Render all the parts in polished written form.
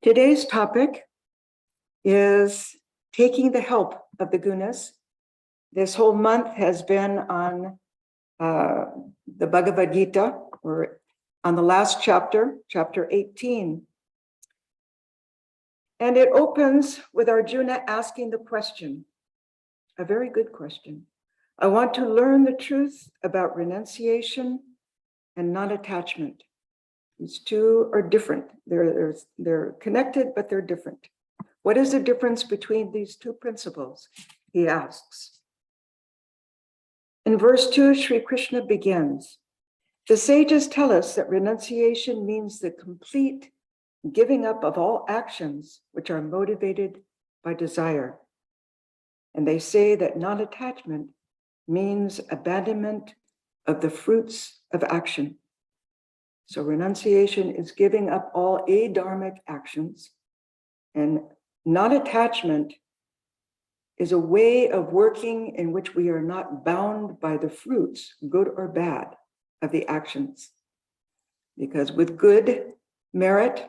Today's topic is taking the help of the Gunas. This whole month has been on the Bhagavad Gita, or on the last chapter, chapter 18. And it opens with Arjuna asking the question, a very good question. I want to learn the truth about renunciation and non-attachment. These two are different. They're connected, but they're different. What is the difference between these two principles? He asks. In verse 2, Sri Krishna begins, the sages tell us that renunciation means the complete giving up of all actions which are motivated by desire. And they say that non-attachment means abandonment of the fruits of action. So renunciation is giving up all adharmic actions, and non-attachment is a way of working in which we are not bound by the fruits, good or bad, of the actions. Because with good merit,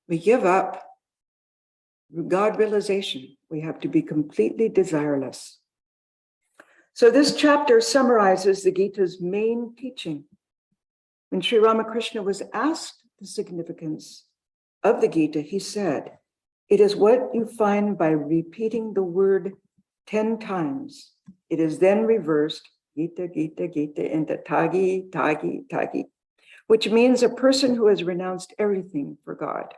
we give up God realization. We have to be completely desireless. So this chapter summarizes the Gita's main teaching. When Sri Ramakrishna was asked the significance of the Gita, he said, it is what you find by repeating the word 10 times. It is then reversed, Gita, Gita, Gita, into Tagi, Tagi, Tagi, which means a person who has renounced everything for God.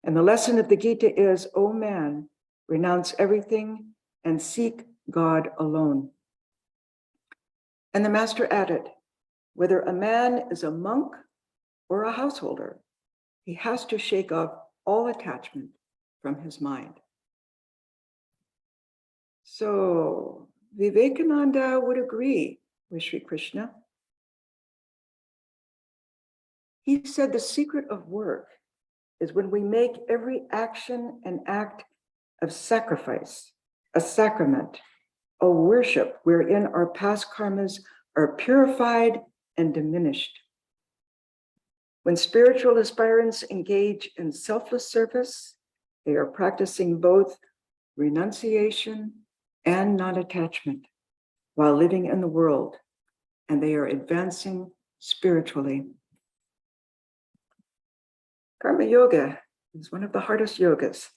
And the lesson of the Gita is, O man, renounce everything and seek God alone. And the master added, whether a man is a monk or a householder, he has to shake off all attachment from his mind. So Vivekananda would agree with Sri Krishna. He said the secret of work is when we make every action an act of sacrifice, a sacrament, a worship wherein our past karmas are purified and diminished. When spiritual aspirants engage in selfless service, they are practicing both renunciation and non-attachment while living in the world, and they are advancing spiritually. Karma yoga is one of the hardest yogas.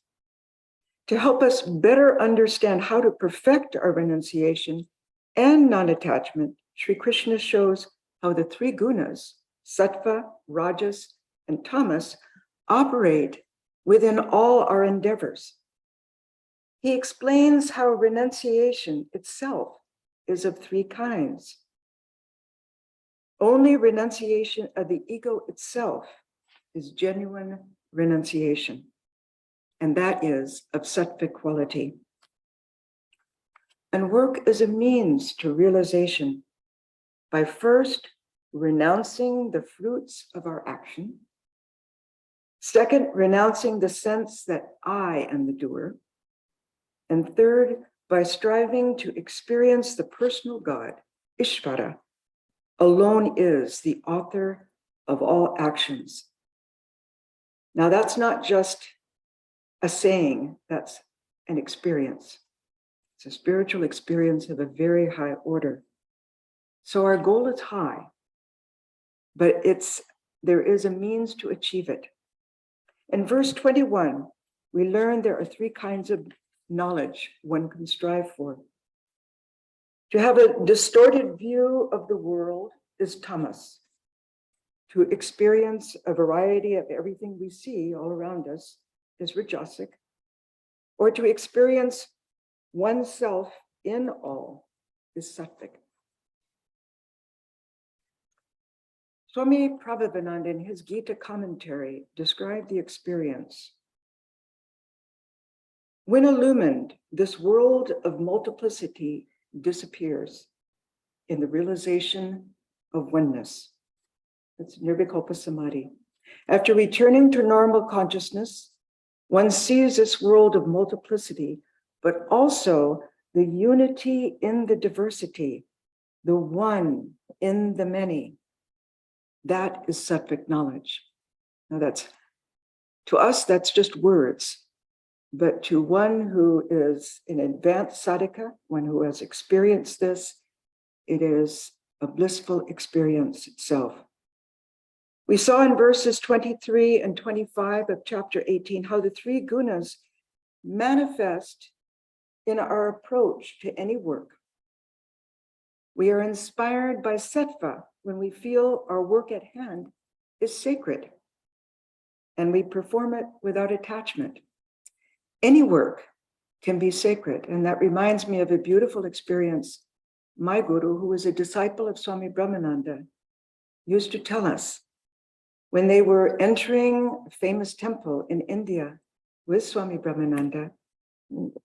To help us better understand how to perfect our renunciation and non-attachment, Sri Krishna shows how the three gunas, sattva, rajas, and tamas, operate within all our endeavors. He explains how renunciation itself is of three kinds. Only renunciation of the ego itself is genuine renunciation, and that is of sattvic quality. And work is a means to realization by first renouncing the fruits of our action. Second, renouncing the sense that I am the doer. And third, by striving to experience the personal God, Ishvara, alone is the author of all actions. Now that's not just a saying, that's an experience. It's a spiritual experience of a very high order. So our goal is high, but there is a means to achieve it. In verse 21, we learn there are three kinds of knowledge one can strive for. To have a distorted view of the world is tamas. To experience a variety of everything we see all around us is rajasic. Or to experience oneself in all is sattvic. Swami Pravrajika in his Gita commentary described the experience. When illumined, this world of multiplicity disappears in the realization of oneness. That's nirvikalpa samadhi. After returning to normal consciousness, one sees this world of multiplicity, but also the unity in the diversity, the one in the many. That is sattvic knowledge. Now that's To us, that's just words. But to one who is an advanced sadhaka, one who has experienced this, it is a blissful experience itself. We saw in verses 23 and 25 of chapter 18 how the three gunas manifest in our approach to any work. We are inspired by sattva when we feel our work at hand is sacred, and we perform it without attachment. Any work can be sacred, and that reminds me of a beautiful experience. My guru, who was a disciple of Swami Brahmananda, used to tell us when they were entering a famous temple in India with Swami Brahmananda,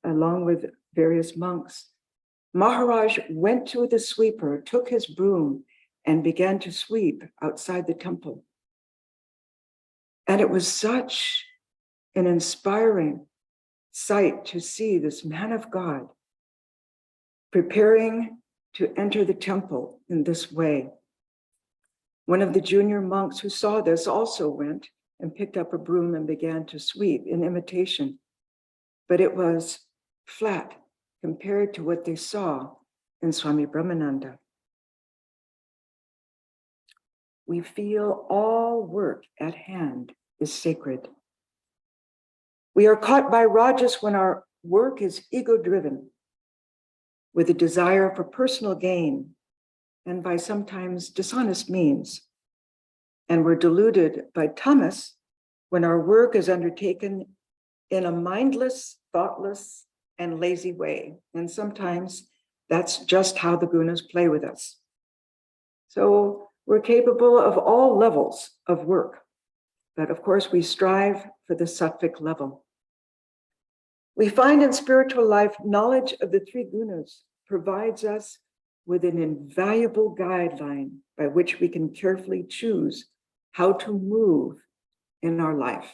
along with various monks, Maharaj went to the sweeper, took his broom, and began to sweep outside the temple. And it was such an inspiring sight to see this man of God preparing to enter the temple in this way. One of the junior monks who saw this also went and picked up a broom and began to sweep in imitation, but it was flat compared to what they saw in Swami Brahmananda. We feel all work at hand is sacred. We are caught by rajas when our work is ego-driven, with a desire for personal gain, and by sometimes dishonest means. And we're deluded by tamas when our work is undertaken in a mindless, thoughtless, and lazy way. And sometimes that's just how the gunas play with us. So we're capable of all levels of work, but of course we strive for the sattvic level. We find in spiritual life, knowledge of the three gunas provides us with an invaluable guideline by which we can carefully choose how to move in our life.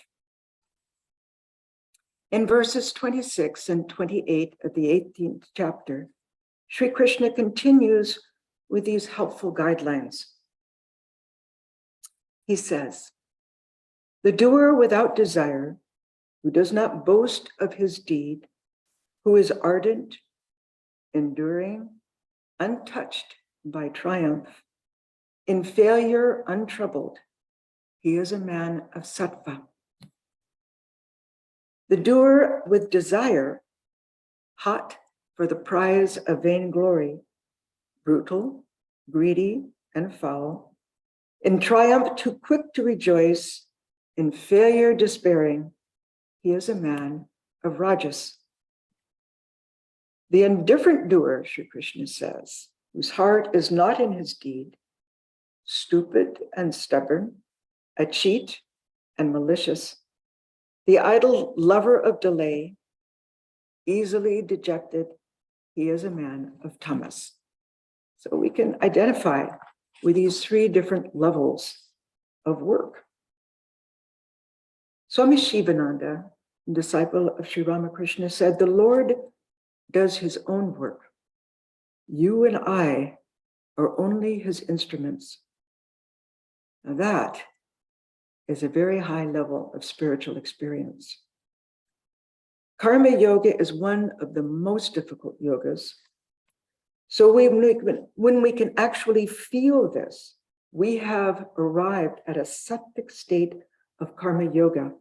In verses 26 and 28 of the 18th chapter, Sri Krishna continues with these helpful guidelines. He says, "The doer without desire, who does not boast of his deed, who is ardent, enduring, untouched by triumph, in failure untroubled, he is a man of sattva. The doer with desire, hot for the prize of vainglory, brutal, greedy, and foul, in triumph too quick to rejoice, in failure despairing, he is a man of rajas. The indifferent doer," Sri Krishna says, "whose heart is not in his deed, stupid and stubborn, a cheat and malicious, the idle lover of delay, easily dejected, he is a man of tamas." So we can identify with these three different levels of work. Swami Shivananda, disciple of Sri Ramakrishna, said, "The Lord does his own work. You and I are only his instruments." Now that is a very high level of spiritual experience. Karma yoga is one of the most difficult yogas. So when we can actually feel this, we have arrived at a sattvic state of karma yoga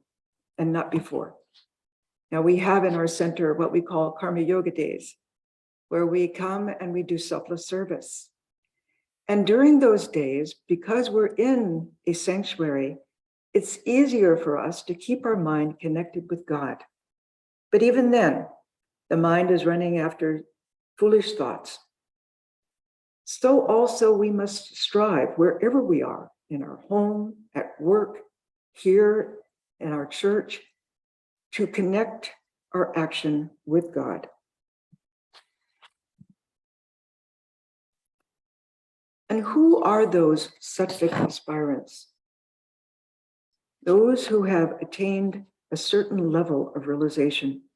and not before. Now we have in our center what we call karma yoga days, where we come and we do selfless service. And during those days, because we're in a sanctuary, it's easier for us to keep our mind connected with God. But even then, the mind is running after foolish thoughts. So also we must strive wherever we are, in our home, at work, here in our church, to connect our action with God. And who are those sattvic aspirants? Those who have attained a certain level of realization.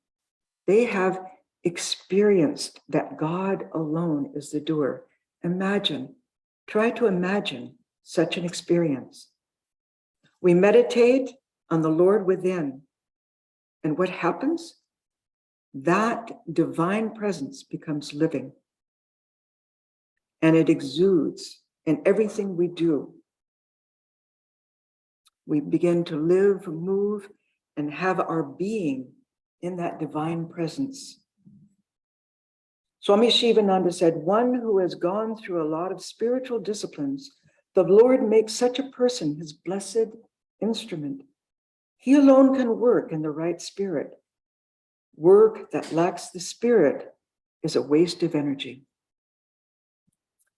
They have experienced that God alone is the doer. Try to imagine such an experience. We meditate on the Lord within. And what happens? That divine presence becomes living. And it exudes in everything we do. We begin to live, move, and have our being in that divine presence. Swami Shivananda said, one who has gone through a lot of spiritual disciplines, the Lord makes such a person his blessed instrument. He alone can work in the right spirit. Work that lacks the spirit is a waste of energy.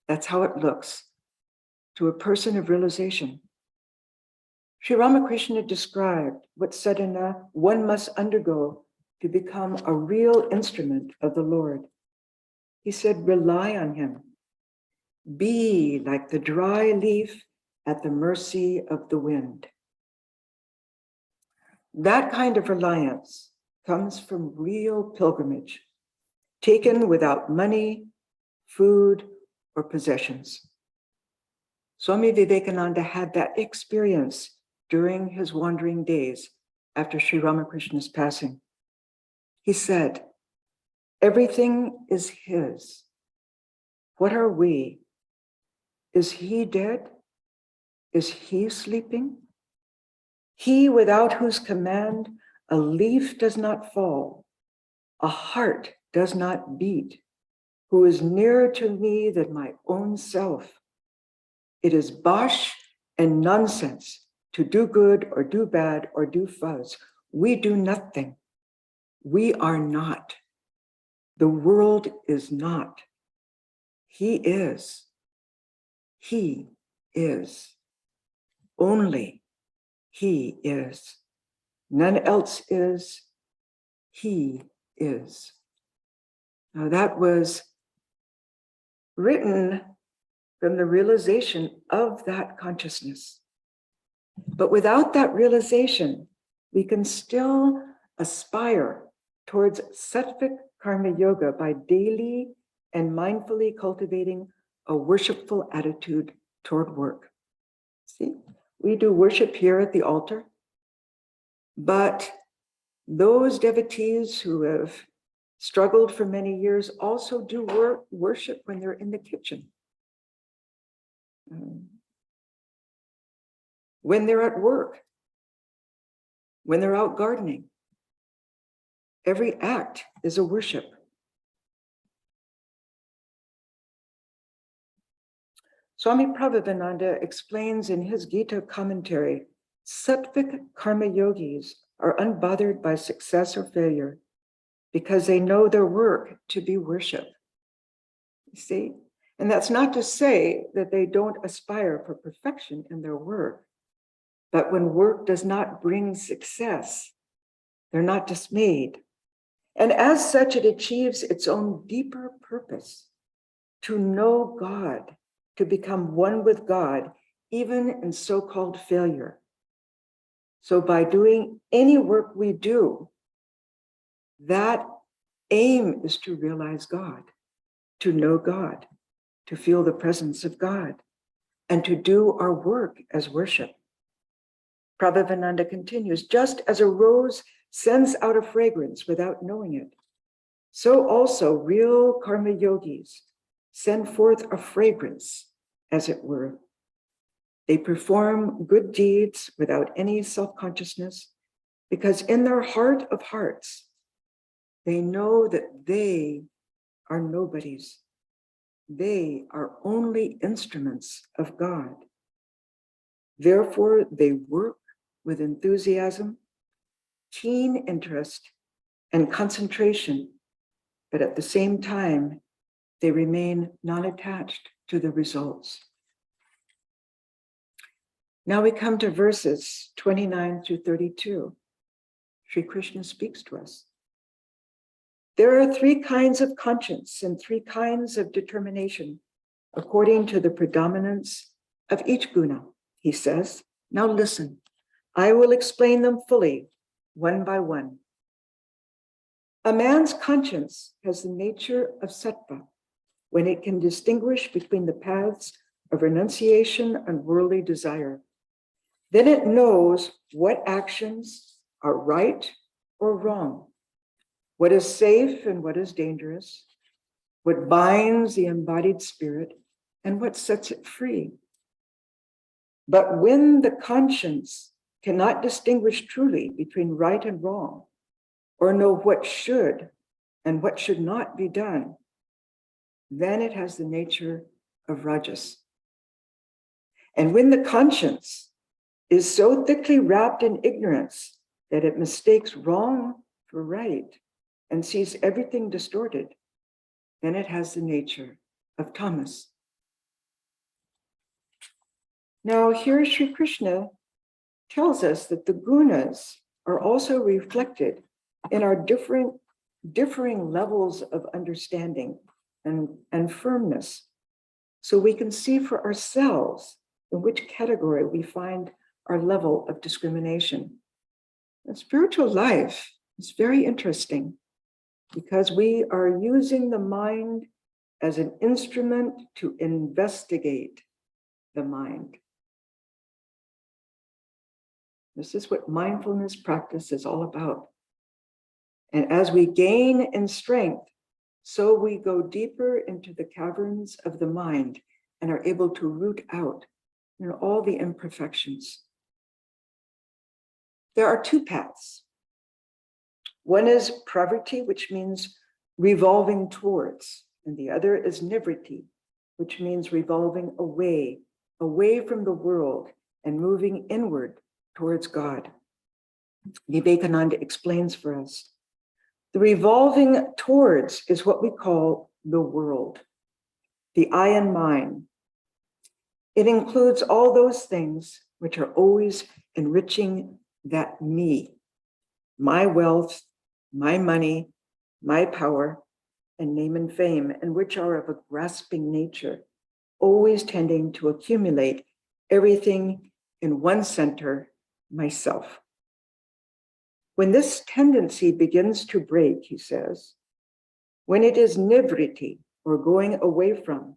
That's how it looks to a person of realization. Sri Ramakrishna described what sadhana one must undergo to become a real instrument of the Lord. He said, rely on him. Be like the dry leaf at the mercy of the wind. That kind of reliance comes from real pilgrimage, taken without money, food, or possessions. Swami Vivekananda had that experience during his wandering days after Sri Ramakrishna's passing. He said, everything is his. What are we? Is he dead? Is he sleeping? He without whose command a leaf does not fall, a heart does not beat, who is nearer to me than my own self. It is bosh and nonsense to do good or do bad or do fuzz. We do nothing. We are not. The world is not. He is. He is. Only he is. None else is. He is. Now that was written from the realization of that consciousness. But without that realization, we can still aspire towards sattvic karma yoga by daily and mindfully cultivating a worshipful attitude toward work. See, we do worship here at the altar, but those devotees who have struggled for many years also do worship when they're in the kitchen. When they're at work, when they're out gardening. Every act is a worship. Swami Pravrajika explains in his Gita commentary, sattvic karma yogis are unbothered by success or failure because they know their work to be worship. You see? And that's not to say that they don't aspire for perfection in their work, but when work does not bring success, they're not dismayed. And as such, it achieves its own deeper purpose, to know God, to become one with God, even in so-called failure. So by doing any work we do, that aim is to realize God, to know God, to feel the presence of God, and to do our work as worship. Prabhupada continues, just as a rose sends out a fragrance without knowing it, so also real karma yogis send forth a fragrance, as it were. They perform good deeds without any self-consciousness, because in their heart of hearts, they know that they are nobodies. They are only instruments of God. Therefore, they work with enthusiasm, keen interest, and concentration, but at the same time, they remain non-attached to the results. Now we come to verses 29 through 32. Sri Krishna speaks to us. There are three kinds of conscience and three kinds of determination, according to the predominance of each guna, he says. Now listen, I will explain them fully, one by one. A man's conscience has the nature of sattva, when it can distinguish between the paths of renunciation and worldly desire. Then it knows what actions are right or wrong, what is safe and what is dangerous, what binds the embodied spirit and what sets it free. But when the conscience cannot distinguish truly between right and wrong, or know what should and what should not be done, then it has the nature of rajas. And when the conscience is so thickly wrapped in ignorance that it mistakes wrong for right and sees everything distorted, then it has the nature of tamas. Now, here Sri Krishna tells us that the gunas are also reflected in our differing levels of understanding and firmness, so we can see for ourselves in which category we find our level of discrimination. And spiritual life is very interesting because we are using the mind as an instrument to investigate the mind. This is what mindfulness practice is all about. And as we gain in strength, so we go deeper into the caverns of the mind and are able to root out, all the imperfections. There are two paths. One is pravriti, which means revolving towards, and the other is nivriti, which means revolving away from the world and moving inward towards God. Vivekananda explains for us. The revolving towards is what we call the world, the I and mine. It includes all those things which are always enriching that me, my wealth, my money, my power, and name and fame, and which are of a grasping nature, always tending to accumulate everything in one center, myself. When this tendency begins to break, he says, when it is nivriti, or going away from,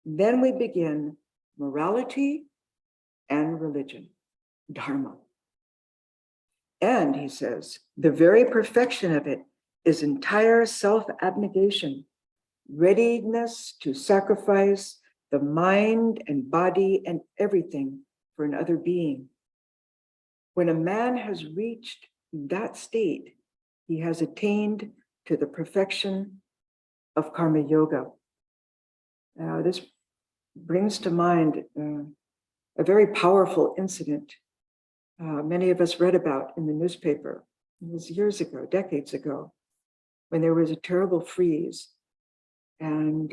then we begin morality and religion, dharma. And he says, the very perfection of it is entire self-abnegation, readiness to sacrifice the mind and body and everything for another being. When a man has reached that state, he has attained to the perfection of karma yoga. This brings to mind a very powerful incident many of us read about in the newspaper. It was years ago, decades ago, when there was a terrible freeze and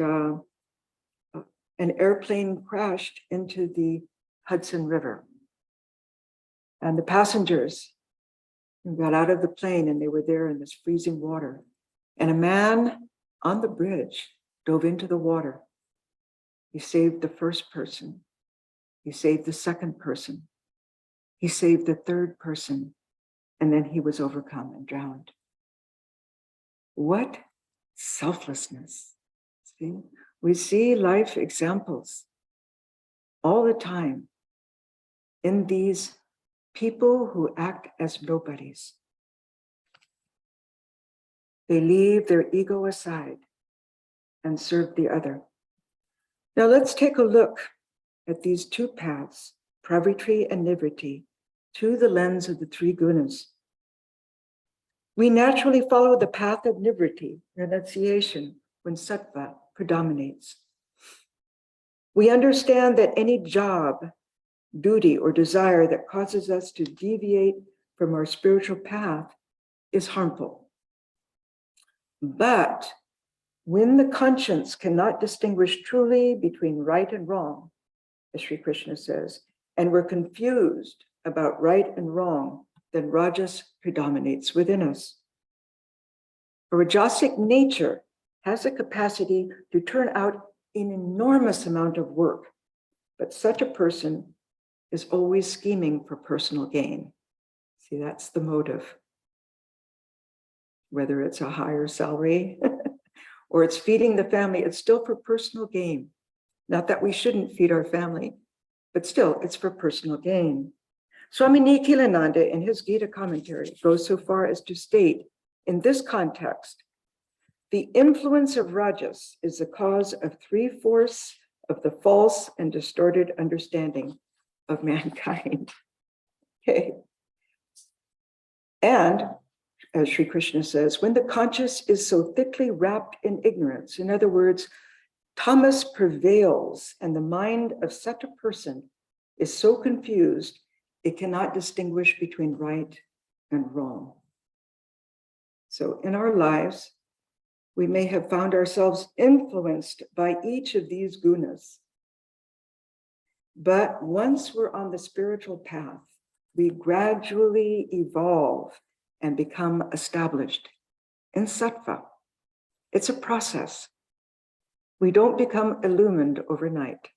an airplane crashed into the Hudson River. And the passengers got out of the plane and they were there in this freezing water. And a man on the bridge dove into the water. He saved the first person. He saved the second person. He saved the third person. And then he was overcome and drowned. What selflessness. See? We see life examples all the time in these people who act as nobodies. They leave their ego aside and serve the other. Now let's take a look at these two paths, pravriti and nivriti, through the lens of the three gunas. We naturally follow the path of nivriti, renunciation, when sattva predominates. We understand that any job, duty, or desire that causes us to deviate from our spiritual path is harmful. But when the conscience cannot distinguish truly between right and wrong, as Sri Krishna says, and we're confused about right and wrong, then rajas predominates within us. A rajasic nature has the capacity to turn out an enormous amount of work, but such a person is always scheming for personal gain. See, that's the motive. Whether it's a higher salary or it's feeding the family, it's still for personal gain. Not that we shouldn't feed our family, but still it's for personal gain. Swami Nikhilananda, in his Gita commentary, goes so far as to state, in this context, the influence of rajas is the cause of 3/4 of the false and distorted understanding of mankind. Okay. And as Sri Krishna says, when the conscious is so thickly wrapped in ignorance, in other words, tamas prevails and the mind of such a person is so confused, it cannot distinguish between right and wrong. So in our lives, we may have found ourselves influenced by each of these gunas. But once we're on the spiritual path, we gradually evolve and become established in sattva. It's a process. We don't become illumined overnight.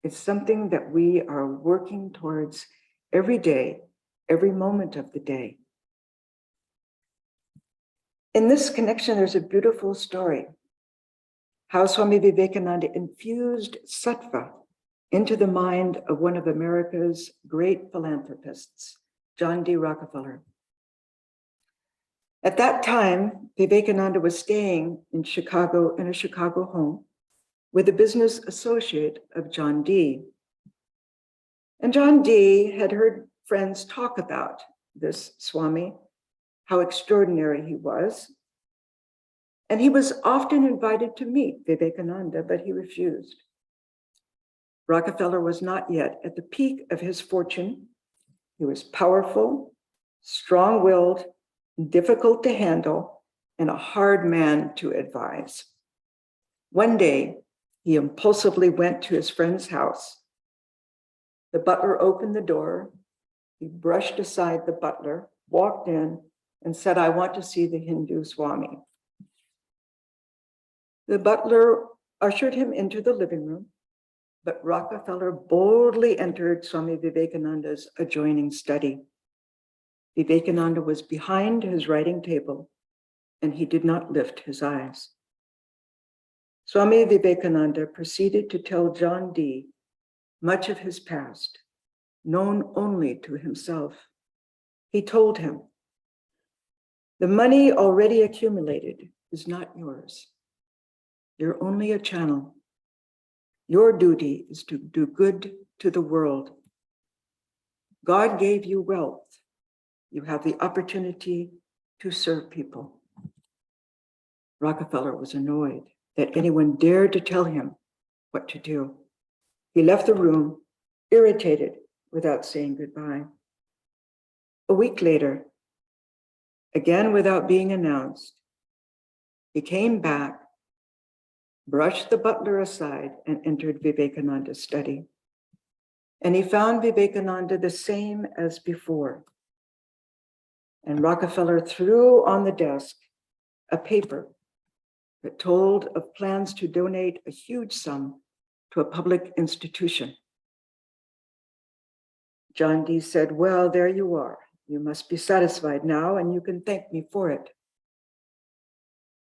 It's something that we are working towards every day, every moment of the day. In this connection, there's a beautiful story, how Swami Vivekananda infused sattva into the mind of one of America's great philanthropists, John D. Rockefeller. At that time, Vivekananda was staying in Chicago, in a Chicago home, with a business associate of John D. And John D. had heard friends talk about this Swami, how extraordinary he was. And he was often invited to meet Vivekananda, but he refused. Rockefeller was not yet at the peak of his fortune. He was powerful, strong-willed, difficult to handle, and a hard man to advise. One day, he impulsively went to his friend's house. The butler opened the door. He brushed aside the butler, walked in, and said, "I want to see the Hindu Swami." The butler ushered him into the living room, but Rockefeller boldly entered Swami Vivekananda's adjoining study. Vivekananda was behind his writing table, and he did not lift his eyes. Swami Vivekananda proceeded to tell John D. much of his past, known only to himself. He told him, "The money already accumulated is not yours. You're only a channel. Your duty is to do good to the world. God gave you wealth. You have the opportunity to serve people." Rockefeller was annoyed that anyone dared to tell him what to do. He left the room, irritated, without saying goodbye. A week later, again without being announced, he came back, brushed the butler aside, and entered Vivekananda's study. And he found Vivekananda the same as before. And Rockefeller threw on the desk a paper that told of plans to donate a huge sum to a public institution. John D. said, "Well, there you are. You must be satisfied now, and you can thank me for it."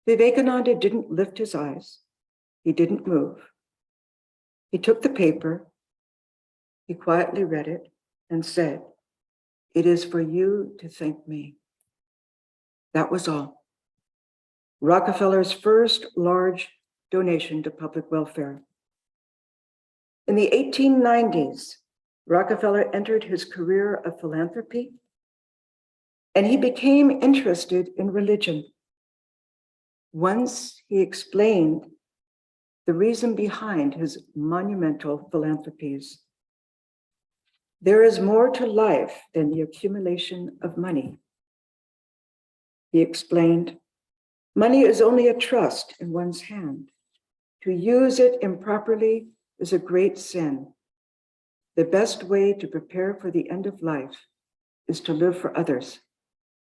Vivekananda didn't lift his eyes. He didn't move. He took the paper, he quietly read it, and said, "It is for you to thank me." That was all. Rockefeller's first large donation to public welfare. In the 1890s, Rockefeller entered his career of philanthropy, and he became interested in religion. Once he explained the reason behind his monumental philanthropies. There is more to life than the accumulation of money. He explained, money is only a trust in one's hand. To use it improperly is a great sin. The best way to prepare for the end of life is to live for others.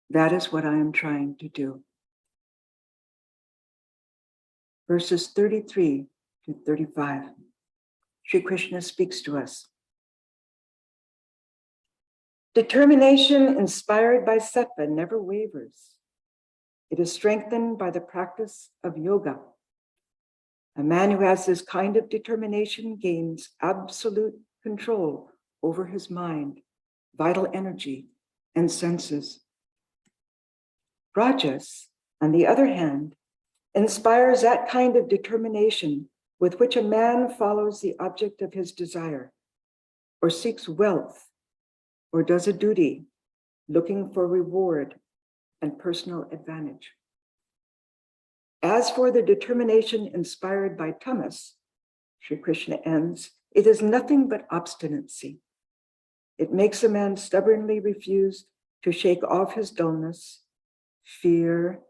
That is what I am trying to do. Verses 33 to 35. Sri Krishna speaks to us. Determination inspired by sattva never wavers. It is strengthened by the practice of yoga. A man who has this kind of determination gains absolute control over his mind, vital energy, and senses. Rajas, on the other hand, inspires that kind of determination with which a man follows the object of his desire, or seeks wealth, or does a duty, looking for reward and personal advantage. As for the determination inspired by tamas, Sri Krishna ends, it is nothing but obstinacy. It makes a man stubbornly refuse to shake off his dullness, fear,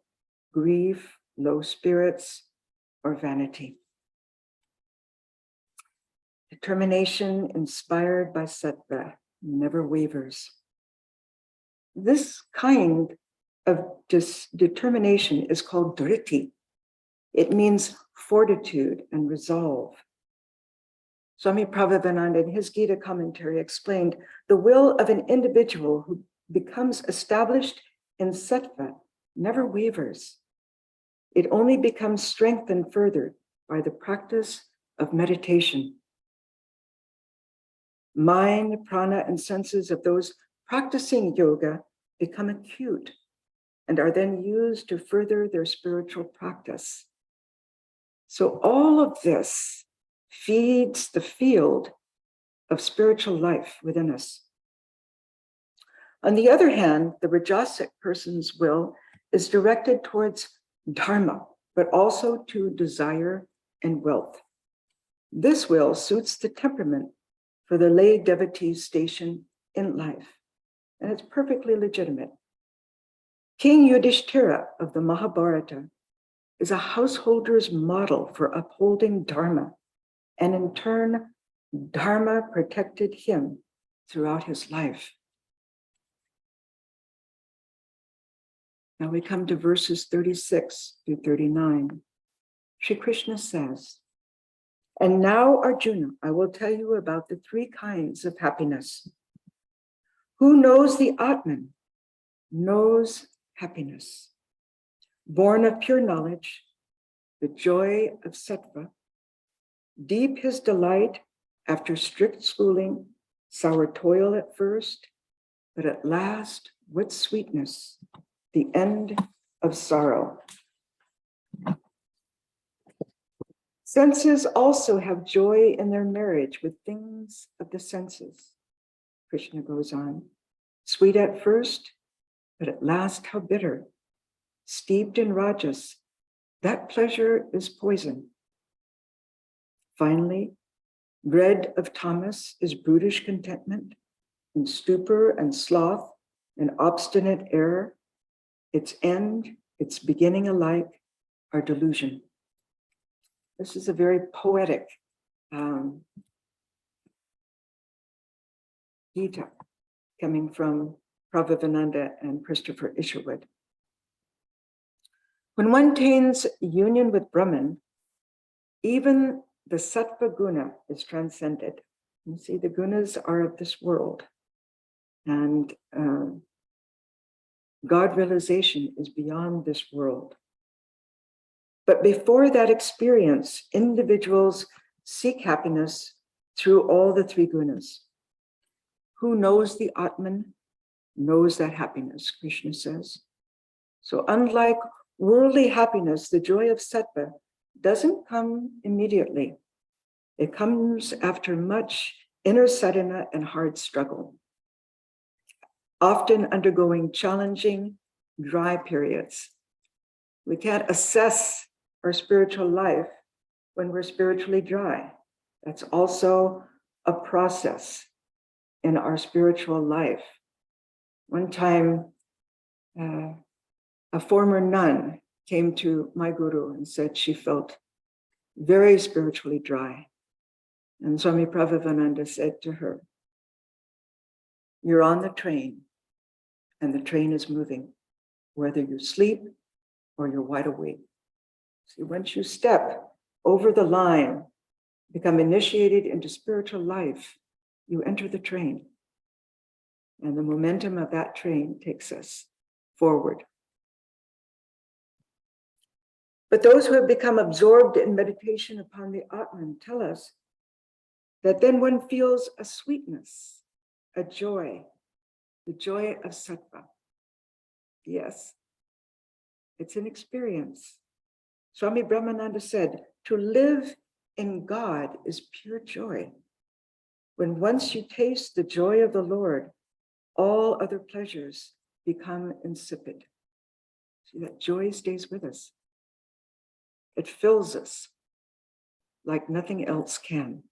grief, low spirits, or vanity. Determination inspired by sattva never wavers. This kind of determination is called dhriti. It means fortitude and resolve. Swami Pravrajika in his Gita commentary explained the will of an individual who becomes established in sattva never wavers. It only becomes strengthened further by the practice of meditation. Mind, prana, and senses of those practicing yoga become acute and are then used to further their spiritual practice. So all of this feeds the field of spiritual life within us. On the other hand, the rajasic person's will is directed towards dharma, but also to desire and wealth. This will suits the temperament for the lay devotee's station in life, and it's perfectly legitimate. King Yudhishthira of the Mahabharata is a householder's model for upholding dharma, and in turn, dharma protected him throughout his life. Now we come to verses 36 through 39. Shri Krishna says, "And now, Arjuna, I will tell you about the three kinds of happiness. Who knows the Atman knows happiness. Born of pure knowledge, the joy of sattva, deep his delight after strict schooling, sour toil at first, but at last with sweetness, the end of sorrow. Senses also have joy in their marriage with things of the senses." Krishna goes on, "Sweet at first, but at last how bitter. Steeped in rajas, that pleasure is poison. Finally, bred of tamas is brutish contentment, and stupor and sloth and obstinate error. Its end, its beginning alike are delusion." This is a very poetic Gita coming from Pravrajika and Christopher Isherwood. When one attains union with Brahman, even the sattva guna is transcended. You see, the gunas are of this world, and God realization is beyond this world. But before that experience, individuals seek happiness through all the three gunas. Who knows the Atman knows that happiness, Krishna says. So unlike worldly happiness, the joy of sattva doesn't come immediately. It comes after much inner sadhana and hard struggle, often undergoing challenging, dry periods. We can't assess our spiritual life when we're spiritually dry. That's also a process in our spiritual life. One time, a former nun came to my guru and said she felt very spiritually dry. And Swami Prabhupada said to her, "You're on the train, and the train is moving, whether you sleep or you're wide awake. See, once you step over the line, become initiated into spiritual life, you enter the train. And the momentum of that train takes us forward." But those who have become absorbed in meditation upon the Atman tell us that then one feels a sweetness a joy, the joy of sattva. Yes, it's an experience. Swami Brahmananda said, to live in God is pure joy. When once you taste the joy of the Lord, all other pleasures become insipid. See, that joy stays with us. It fills us like nothing else can.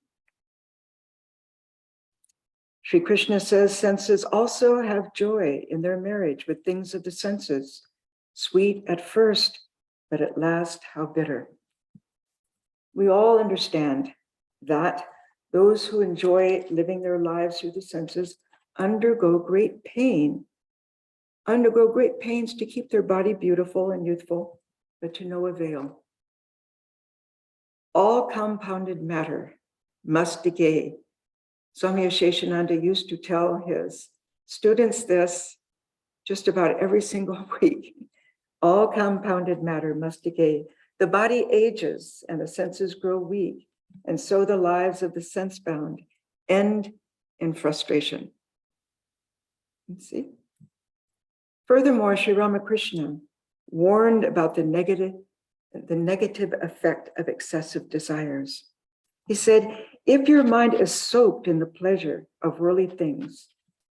Sri Krishna says senses also have joy in their marriage with things of the senses, sweet at first, but at last how bitter. We all understand that those who enjoy living their lives through the senses undergo great pains to keep their body beautiful and youthful, but to no avail. All compounded matter must decay. Swami Asheshananda used to tell his students this just about every single week. All compounded matter must decay. The body ages and the senses grow weak, and so the lives of the sense-bound end in frustration. You see? Furthermore, Sri Ramakrishna warned about the negative effect of excessive desires. He said, if your mind is soaked in the pleasure of worldly things,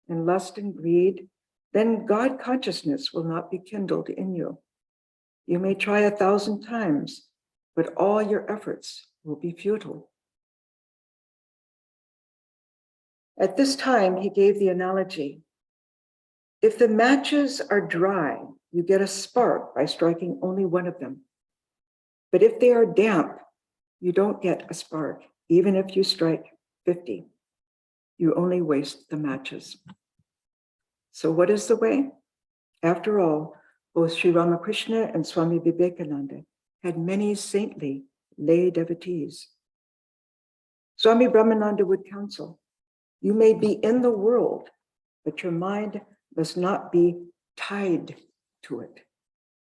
in lust and greed, then God consciousness will not be kindled in you. You may try 1,000 times, but all your efforts will be futile. At this time, he gave the analogy. If the matches are dry, you get a spark by striking only one of them. But if they are damp, you don't get a spark, even if you strike 50. You only waste the matches. So what is the way? After all, both Sri Ramakrishna and Swami Vivekananda had many saintly lay devotees. Swami Brahmananda would counsel, you may be in the world, but your mind must not be tied to it.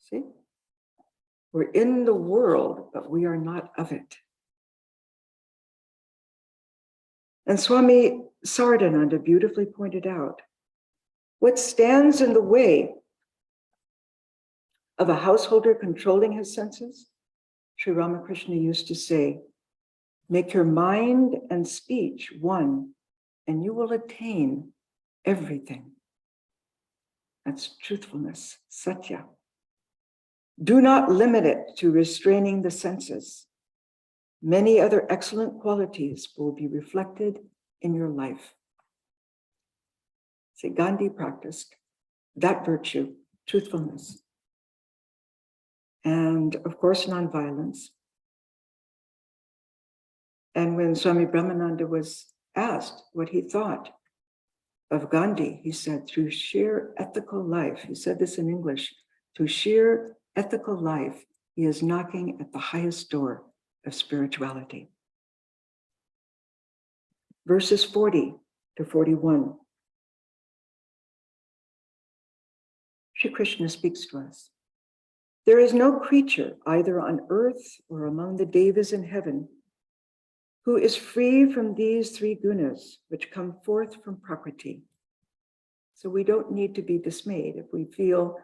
See? We're in the world, but we are not of it. And Swami Sardananda beautifully pointed out, what stands in the way of a householder controlling his senses? Sri Ramakrishna used to say, make your mind and speech one, and you will attain everything. That's truthfulness, satya. Do not limit it to restraining the senses. Many other excellent qualities will be reflected in your life. See, Gandhi practiced that virtue, truthfulness. And of course, nonviolence. And when Swami Brahmananda was asked what he thought of Gandhi, he said, through sheer ethical life, he said this in English, through sheer ethical life, he is knocking at the highest door of spirituality. Verses 40 to 41. Shri Krishna speaks to us. There is no creature, either on earth or among the devas in heaven, who is free from these three gunas which come forth from Prakriti. So we don't need to be dismayed if we feel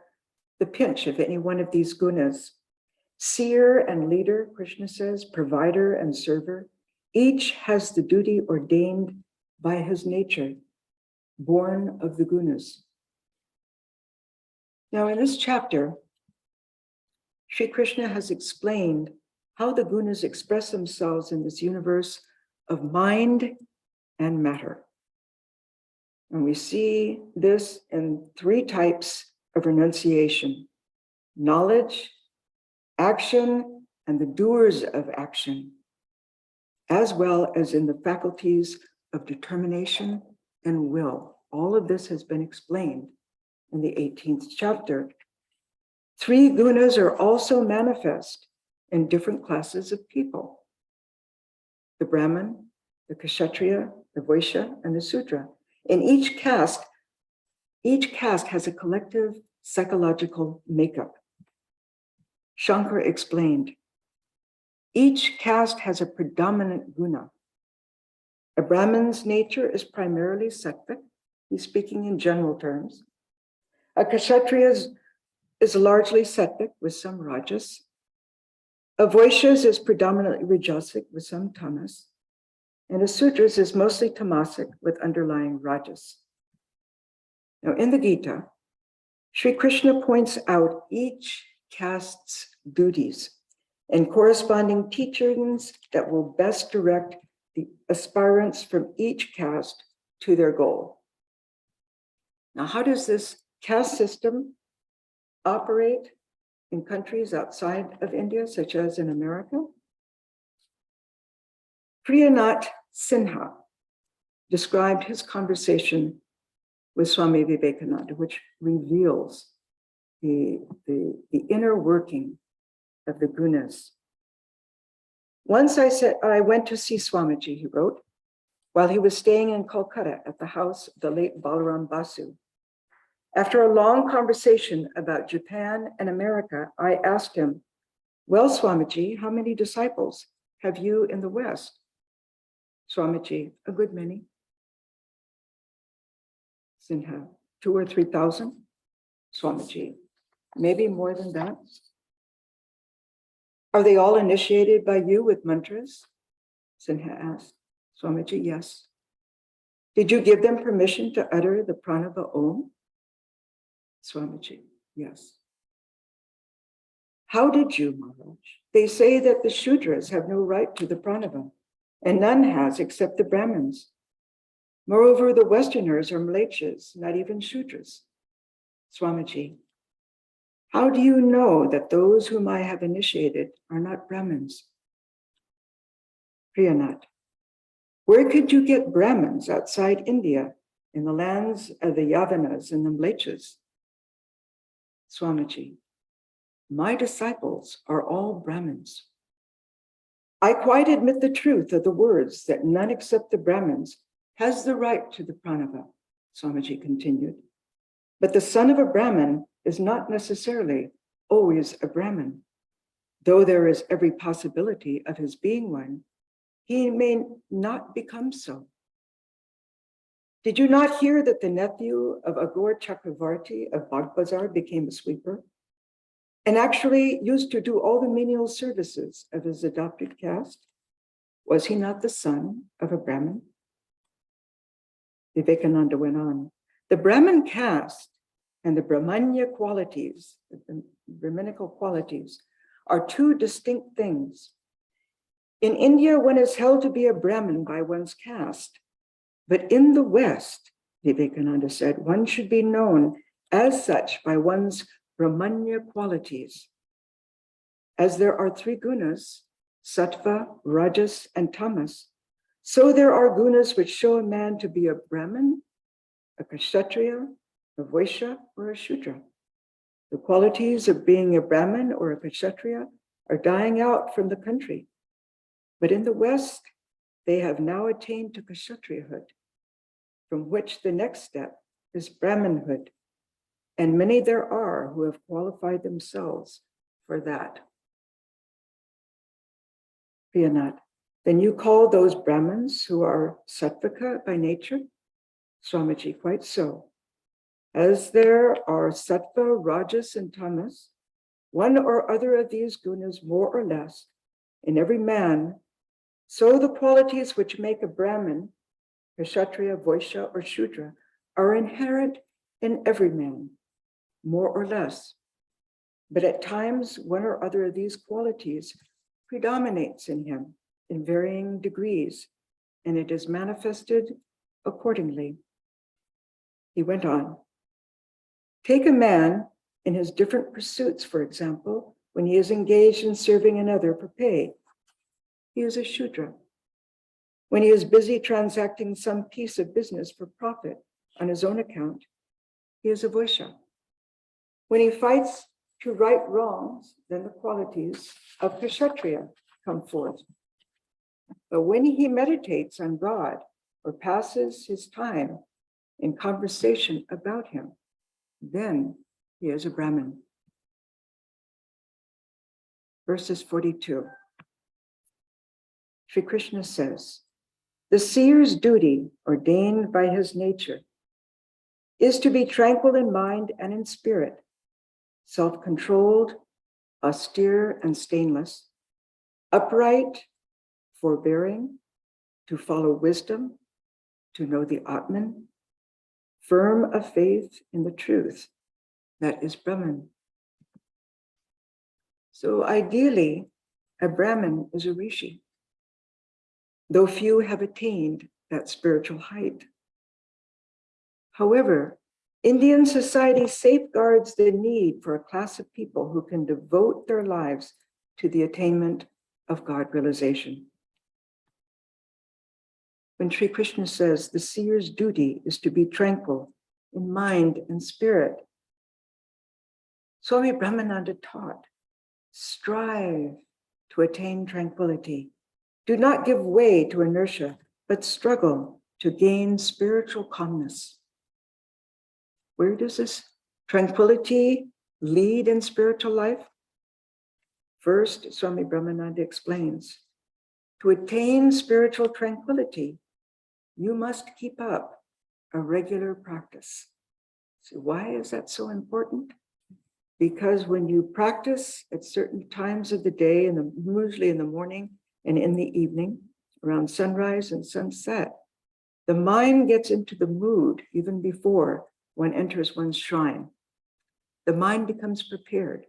the pinch of any one of these gunas. Seer and leader, Krishna says, provider and server, each has the duty ordained by his nature, born of the gunas. Now in this chapter, Sri Krishna has explained how the gunas express themselves in this universe of mind and matter. And we see this in three types of renunciation: knowledge, action, and the doers of action, as well as in the faculties of determination and will. All of this has been explained in the 18th chapter. Three gunas are also manifest in different classes of people: the Brahmin, the Kshatriya, the Vaishya, and the Sudra. In each caste has a collective psychological makeup. Shankar explained, each caste has a predominant guna. A Brahmin's nature is primarily sattvic, He's speaking in general terms. A kshatriya is largely sattvic with some rajas. A vaishya is predominantly rajasic with some tamas. And a sudras is mostly tamasic with underlying rajas. Now in the Gita, Sri Krishna points out each caste's duties and corresponding teachings that will best direct the aspirants from each caste to their goal. Now, how does this caste system operate in countries outside of India, such as in America? Priyanath Sinha described his conversation with Swami Vivekananda, which reveals the inner working of the Gunas. Once I went to see Swamiji, he wrote, while he was staying in Kolkata at the house of the late Balaram Basu. After a long conversation about Japan and America, I asked him, well, Swamiji, how many disciples have you in the West? Swamiji, a good many. Sinha, 2,000 or 3,000. Swamiji, maybe more than that. Are they all initiated by you with mantras? Sinha asked. Swamiji, yes. Did you give them permission to utter the pranava om? Swamiji, yes. How did you, Maharaj? They say that the Shudras have no right to the pranava, and none has except the Brahmins. Moreover, the Westerners are Mlechas, not even Shudras. Swamiji, how do you know that those whom I have initiated are not Brahmins? Priyanath, where could you get Brahmins outside India, in the lands of the Yavanas and the Mlechas? Swamiji, my disciples are all Brahmins. I quite admit the truth of the words that none except the Brahmins has the right to the pranava, Swamiji continued. But the son of a Brahmin is not necessarily always a Brahmin. Though there is every possibility of his being one, he may not become so. Did you not hear that the nephew of Agor Chakravarti of Bagbazar became a sweeper and actually used to do all the menial services of his adopted caste? Was he not the son of a Brahmin? Vivekananda went on. The Brahmin caste and the Brahmanya qualities, the Brahminical qualities, are two distinct things. In India, one is held to be a Brahmin by one's caste. But in the West, Vivekananda said, one should be known as such by one's Brahmanya qualities. As there are three gunas, sattva, rajas, and tamas, so there are gunas which show a man to be a Brahmin, a kshatriya, a vaishya, or a shudra. The qualities of being a Brahmin or a kshatriya are dying out from the country. But in the West, they have now attained to kshatriyahood, from which the next step is Brahmanhood. And many there are who have qualified themselves for that. Priyanath, then you call those Brahmins who are sattvika by nature? Swamiji, quite so. As there are sattva, rajas, and tamas, one or other of these gunas more or less in every man, so the qualities which make a Brahmin, kshatriya, vaishya, or shudra are inherent in every man, more or less. But at times, one or other of these qualities predominates in him in varying degrees, and it is manifested accordingly. He went on. Take a man in his different pursuits, for example, when he is engaged in serving another for pay. He is a Shudra. When he is busy transacting some piece of business for profit on his own account, he is a Vaishya. When he fights to right wrongs, then the qualities of Kshatriya come forth. But when he meditates on God or passes his time in conversation about him, then he is a Brahmin. Verses 42. Sri Krishna says, the seer's duty ordained by his nature is to be tranquil in mind and in spirit, self-controlled, austere and stainless, upright, forbearing, to follow wisdom, to know the Atman, firm of faith in the truth that is Brahman. So ideally, a Brahmin is a rishi, though few have attained that spiritual height. However, Indian society safeguards the need for a class of people who can devote their lives to the attainment of God realization. When Sri Krishna says the seer's duty is to be tranquil in mind and spirit, Swami Brahmananda taught, strive to attain tranquility. Do not give way to inertia, but struggle to gain spiritual calmness. Where does this tranquility lead in spiritual life? First, Swami Brahmananda explains, to attain spiritual tranquility, you must keep up a regular practice. So why is that so important? Because when you practice at certain times of the day, usually in the morning and in the evening, around sunrise and sunset, the mind gets into the mood even before one enters one's shrine. The mind becomes prepared.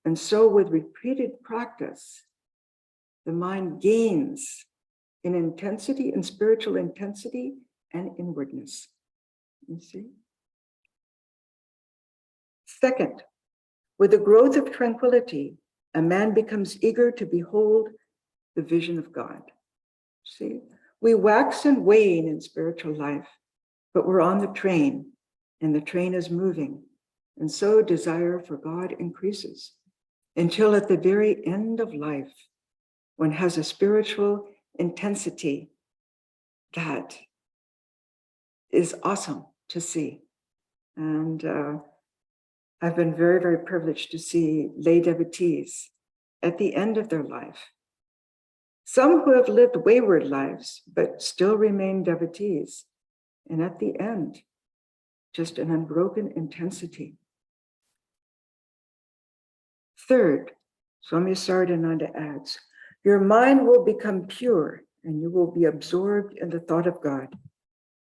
And so with repeated practice, the mind gains in intensity, in spiritual intensity and inwardness. You see? Second, with the growth of tranquility, a man becomes eager to behold the vision of God. See, we wax and wane in spiritual life, but we're on the train and the train is moving. And so desire for God increases until at the very end of life, one has a spiritual intensity that is awesome to see. And I've been very, very privileged to see lay devotees at the end of their life. Some who have lived wayward lives, but still remain devotees. And at the end, just an unbroken intensity. Third, Swami Sardananda adds, your mind will become pure and you will be absorbed in the thought of God.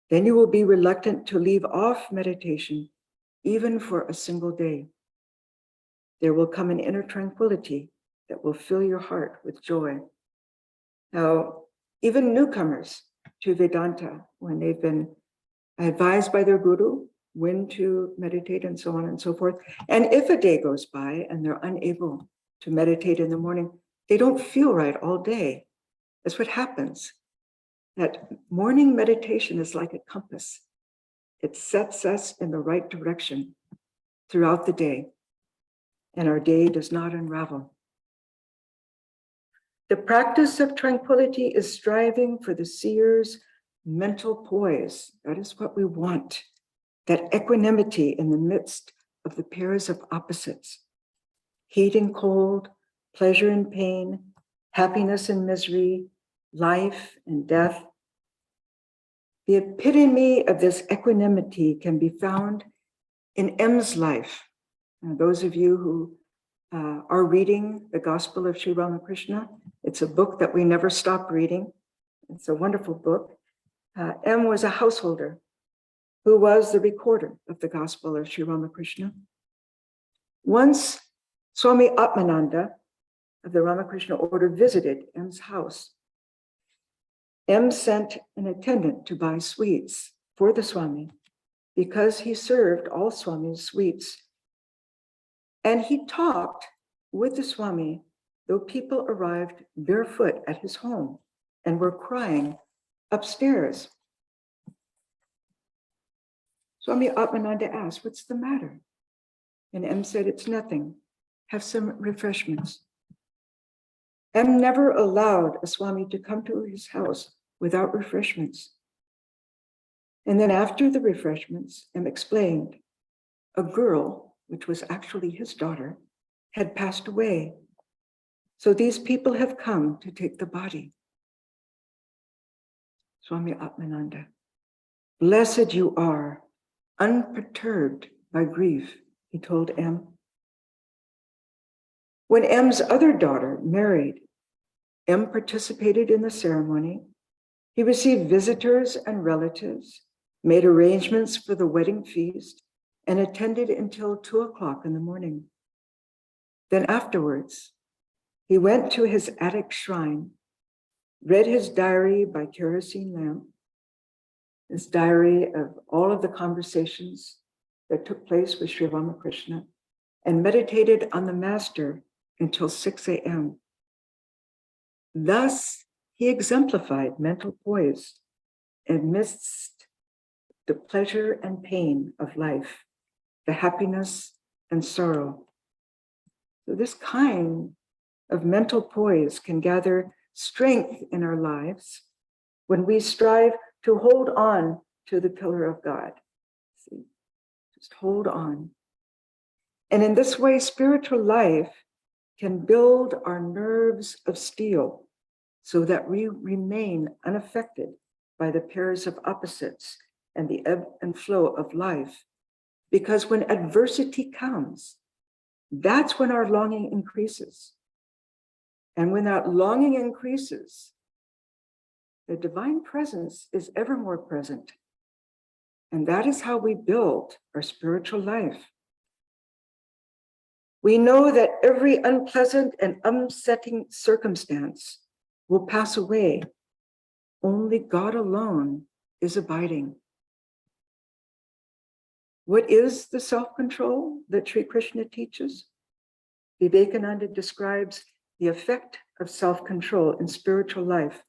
Then you will be reluctant to leave off meditation, even for a single day. There will come an inner tranquility that will fill your heart with joy. Now, even newcomers to Vedanta, when they've been advised by their guru when to meditate and so on and so forth, and if a day goes by and they're unable to meditate in the morning, they don't feel right all day. That's what happens. That morning meditation is like a compass. It sets us in the right direction throughout the day, and our day does not unravel. The practice of tranquility is striving for the seer's mental poise. That is what we want, that equanimity in the midst of the pairs of opposites, heat and cold, pleasure and pain, happiness and misery, life and death. The epitome of this equanimity can be found in M's life. And those of you who are reading the Gospel of Sri Ramakrishna, it's a book that we never stop reading. It's a wonderful book. M was a householder who was the recorder of the Gospel of Sri Ramakrishna. Once Swami Atmananda of the Ramakrishna order visited M's house. M sent an attendant to buy sweets for the Swami because he served all Swami's sweets. And he talked with the Swami, though people arrived barefoot at his home and were crying upstairs. Swami Atmananda asked, what's the matter? And M said, it's nothing. Have some refreshments. M never allowed a Swami to come to his house without refreshments. And then after the refreshments, M explained, a girl, which was actually his daughter, had passed away. So these people have come to take the body. Swami Atmananda, blessed you are, unperturbed by grief, he told M. When M's other daughter married, M participated in the ceremony. He received visitors and relatives, made arrangements for the wedding feast, and attended until 2:00 in the morning. Then afterwards, he went to his attic shrine, read his diary by kerosene lamp, his diary of all of the conversations that took place with Sri Ramakrishna, and meditated on the master until 6 a.m. Thus, he exemplified mental poise amidst the pleasure and pain of life, the happiness and sorrow. So this kind of mental poise can gather strength in our lives when we strive to hold on to the pillar of God. See, just hold on. And in this way, spiritual life can build our nerves of steel so that we remain unaffected by the pairs of opposites and the ebb and flow of life. Because when adversity comes, that's when our longing increases. And when that longing increases, the divine presence is ever more present. And that is how we build our spiritual life. We know that every unpleasant and upsetting circumstance will pass away. Only God alone is abiding. What is the self-control that Sri Krishna teaches? Vivekananda describes the effect of self-control in spiritual life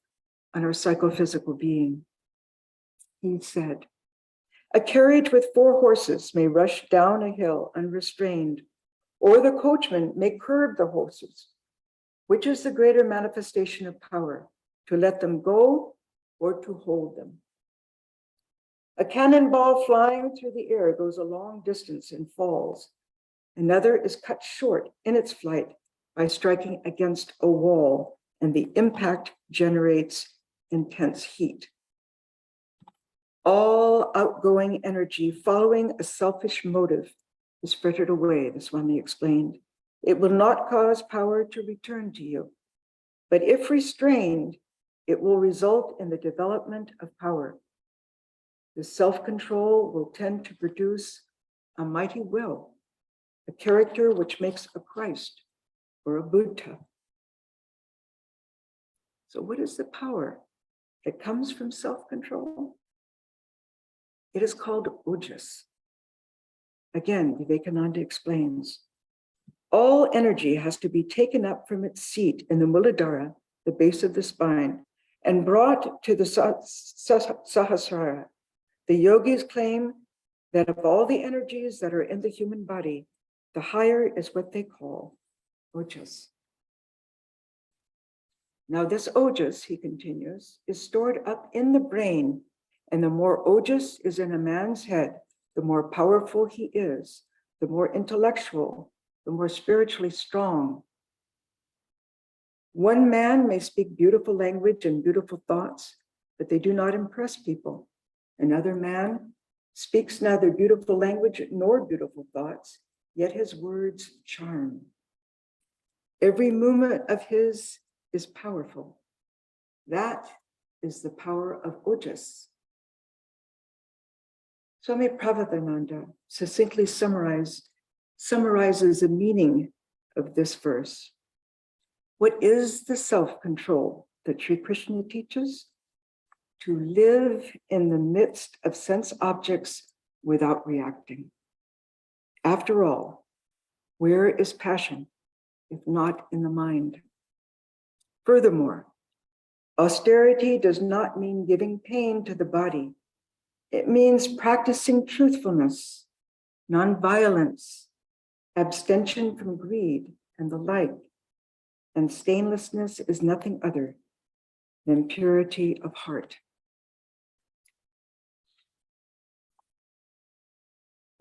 on our psychophysical being. He said, "A carriage with 4 horses may rush down a hill unrestrained, or the coachman may curb the horses. Which is the greater manifestation of power, to let them go or to hold them? A cannonball flying through the air goes a long distance and falls. Another is cut short in its flight by striking against a wall, and the impact generates intense heat. All outgoing energy following a selfish motive is frittered away," the Swami explained. "It will not cause power to return to you, but if restrained, it will result in the development of power. The self-control will tend to produce a mighty will, a character which makes a Christ or a Buddha." So what is the power that comes from self-control? It is called ojas. Again, Vivekananda explains, all energy has to be taken up from its seat in the Muladhara, the base of the spine, and brought to the Sahasrara. The yogis claim that of all the energies that are in the human body, the higher is what they call ojas. Now this ojas, he continues, is stored up in the brain, and the more ojas is in a man's head, the more powerful he is, the more intellectual, the more spiritually strong. One man may speak beautiful language and beautiful thoughts, but they do not impress people. Another man speaks neither beautiful language nor beautiful thoughts, yet his words charm. Every movement of his is powerful. That is the power of ojas. Swami Pravrajika succinctly summarizes the meaning of this verse. What is the self-control that Sri Krishna teaches? To live in the midst of sense objects without reacting. After all, where is passion, if not in the mind? Furthermore, austerity does not mean giving pain to the body. It means practicing truthfulness, nonviolence, abstention from greed, and the like. And stainlessness is nothing other than purity of heart.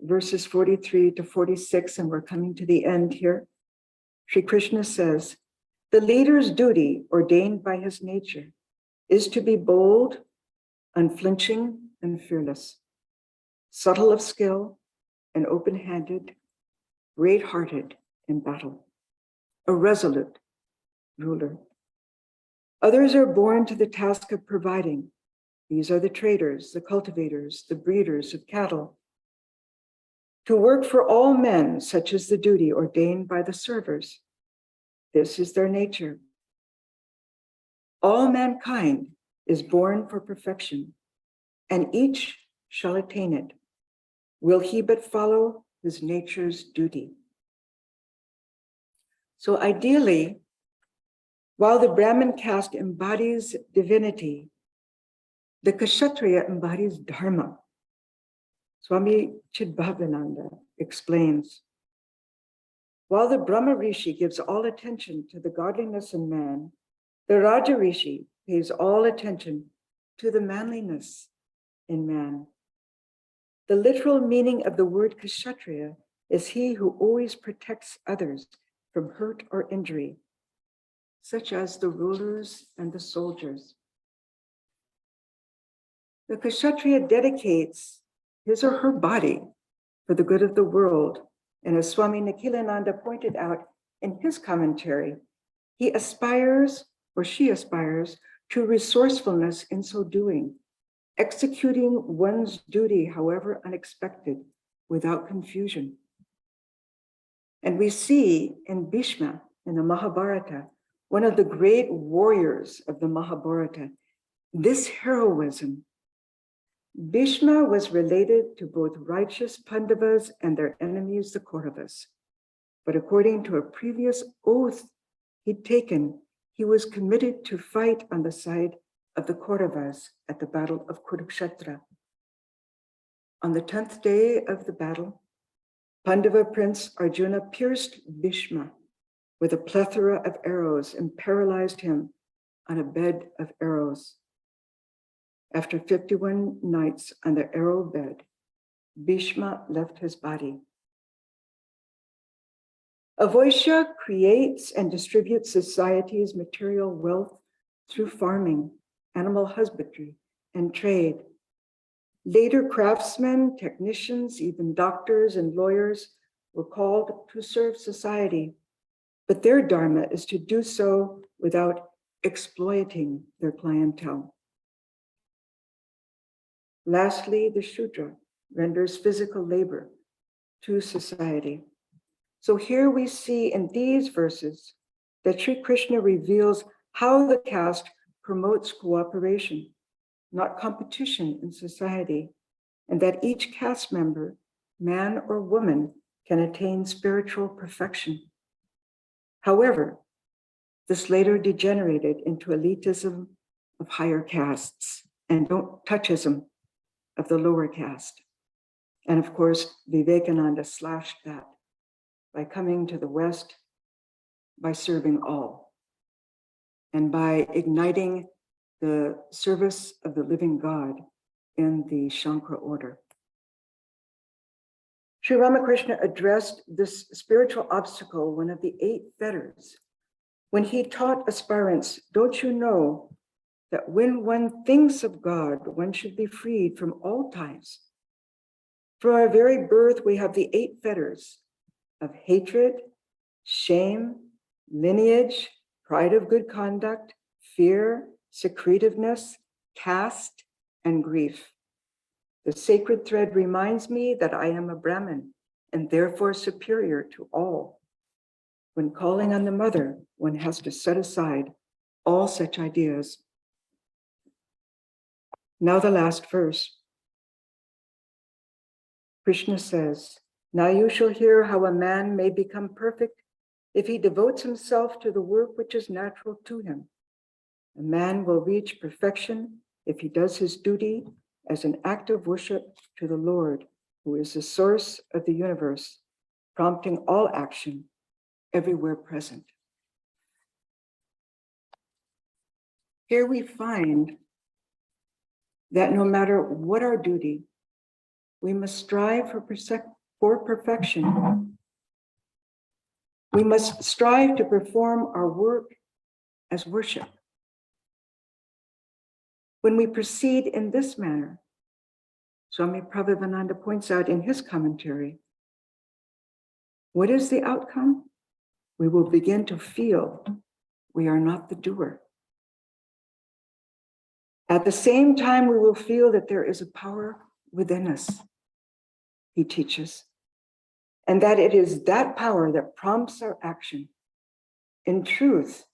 Verses 43 to 46, and we're coming to the end here. Sri Krishna says, the leader's duty ordained by his nature is to be bold, unflinching, and fearless. subtle of skill and open-handed, great-hearted in battle, a resolute ruler. Others are born to the task of providing. These are the traders, the cultivators, the breeders of cattle. To work for all men, such is the duty ordained by the servers. This is their nature. All mankind is born for perfection, and each shall attain it, will he but follow his nature's duty. So ideally, while the Brahmin caste embodies divinity, the Kshatriya embodies dharma. Swami Chidbhavananda explains, while the Brahma Rishi gives all attention to the godliness in man, the Raja Rishi pays all attention to the manliness in man. The literal meaning of the word Kshatriya is he who always protects others from hurt or injury, such as the rulers and the soldiers. The Kshatriya dedicates his or her body for the good of the world. And as Swami Nikhilananda pointed out in his commentary, he aspires, or she aspires, to resourcefulness in so doing, executing one's duty, however unexpected, without confusion. And we see in Bhishma, in the Mahabharata, one of the great warriors of the Mahabharata, this heroism. Bhishma was related to both righteous Pandavas and their enemies, the Kauravas. But according to a previous oath he'd taken, he was committed to fight on the side of the Kauravas at the Battle of Kurukshetra. On the 10th day of the battle, Pandava Prince Arjuna pierced Bhishma with a plethora of arrows and paralyzed him on a bed of arrows. After 51 nights on the arrow bed, Bhishma left his body. A Vaishya creates and distributes society's material wealth through farming, animal husbandry, and trade. Later, craftsmen, technicians, even doctors and lawyers were called to serve society, but their dharma is to do so without exploiting their clientele. Lastly, the Shudra renders physical labor to society. So here we see in these verses that Sri Krishna reveals how the caste promotes cooperation, not competition in society, and that each caste member, man or woman, can attain spiritual perfection. However, this later degenerated into elitism of higher castes and don't touchism of the lower caste. And of course, Vivekananda slashed that by coming to the West, by serving all, and by igniting the service of the living God in the Shankara order. Sri Ramakrishna addressed this spiritual obstacle, one of the 8 fetters, when he taught aspirants, don't you know that when one thinks of God, one should be freed from all ties? From our very birth, we have the 8 fetters of hatred, shame, lineage, pride of good conduct, fear, secretiveness, caste, and grief. The sacred thread reminds me that I am a Brahmin and therefore superior to all. When calling on the mother, one has to set aside all such ideas. Now the last verse. Krishna says, now you shall hear how a man may become perfect if he devotes himself to the work which is natural to him. A man will reach perfection if he does his duty as an act of worship to the Lord, who is the source of the universe, prompting all action, everywhere present. Here we find that no matter what our duty, we must strive for perfection. We must strive to perform our work as worship. When we proceed in this manner, Swami Prabhupada points out in his commentary, what is the outcome? We will begin to feel we are not the doer. At the same time, we will feel that there is a power within us, he teaches, and that it is that power that prompts our action. In truth,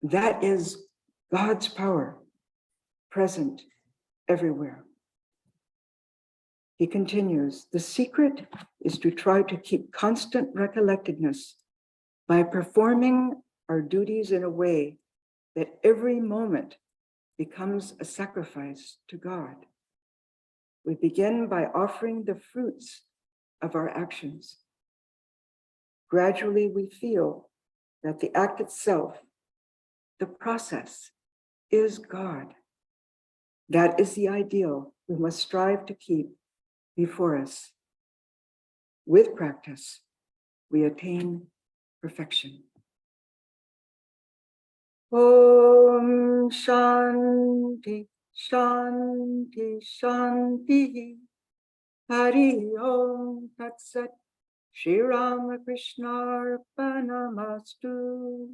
that is God's power, present everywhere. He continues, the secret is to try to keep constant recollectedness by performing our duties in a way that every moment becomes a sacrifice to God. We begin by offering the fruits of our actions. Gradually, we feel that the act itself, the process, is God. That is the ideal we must strive to keep before us. With practice, we attain perfection. Om Shanti, Shanti, Shanti. Hari Om Tat Sat. Shri Ramakrishna Arpanamastu.